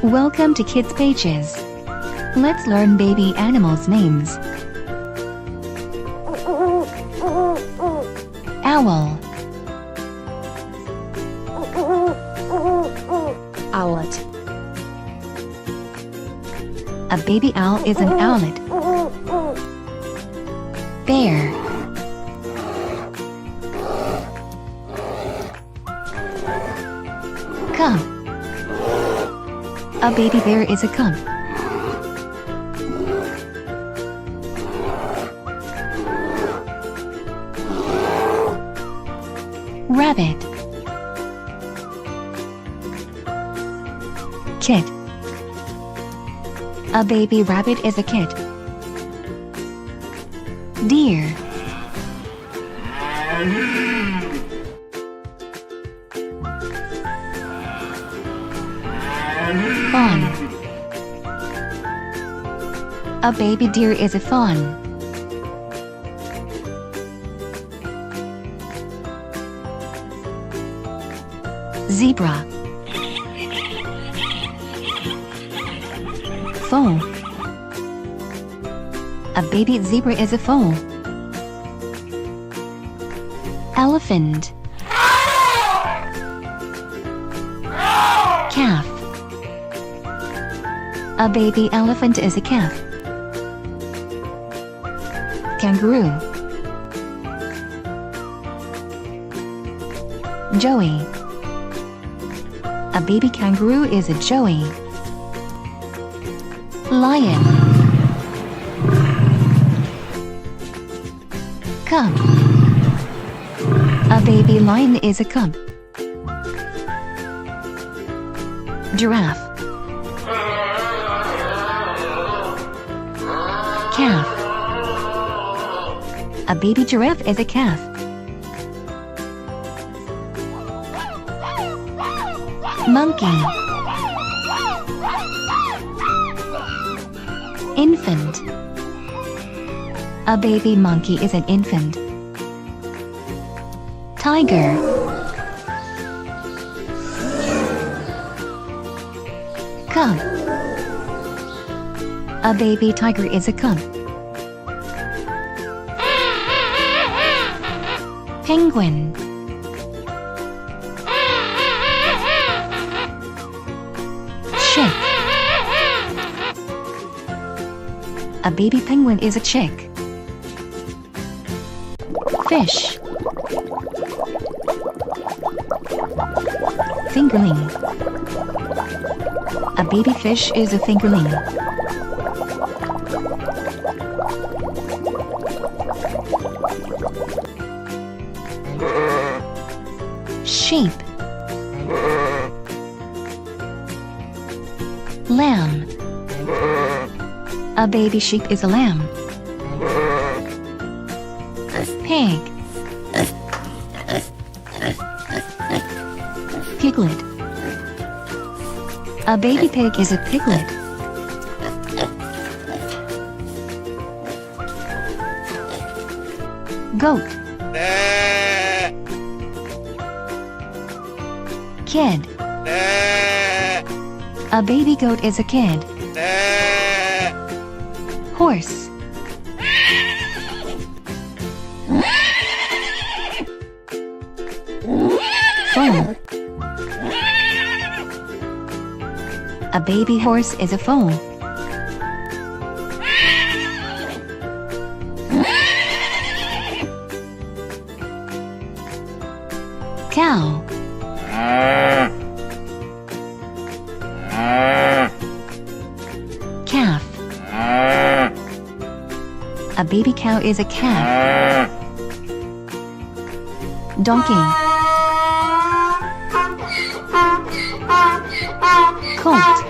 Welcome to Kids Pages. Let's learn baby animals' names. Owl, Owlet. a baby owl is an owlet. Bear, cub, a baby bear is a cub. Rabbit, kit, a baby rabbit is a kit. Deer, fawn, a baby deer is a fawn. Zebra, foal, a baby zebra is a foal. Elephant, calf, a baby elephant is a calf. Kangaroo, joey, a baby kangaroo is a joey. Lion, cub, a baby lion is a cub. Giraffe, calf, a baby giraffe is a calf. Monkey, infant, a baby monkey is an infant. Tiger, cub, a baby tiger is a cub. Penguin, chick, a baby penguin is a chick. Fish, fingerling, a baby fish is a fingerling. Sheep, lamb, a baby sheep is a lamb. Pig, piglet, a baby pig is a piglet. Goat, kid, a baby goat is a kid. Horse, foal, a baby horse is a foal. Cow, calf, a baby cow is a calf. Donkey, colt,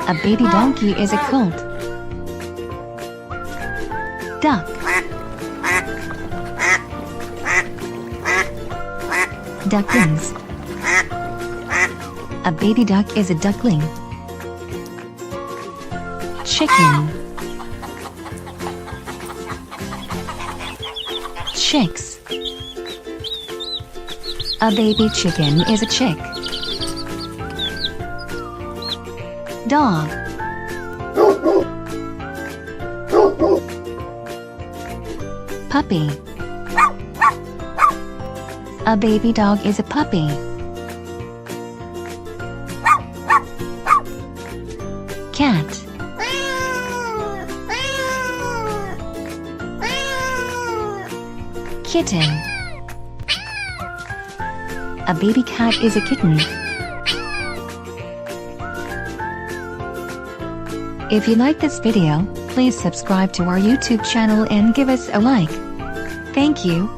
a baby donkey is a colt. Duck, ducklings, a baby duck is a duckling. Chicken, chicks, a baby chicken is a chick. Dog. Puppy. A baby dog is a puppy. Cat. Kitten. A baby cat is a kitten. If you like this video, please subscribe to our YouTube channel and give us a like. Thank you.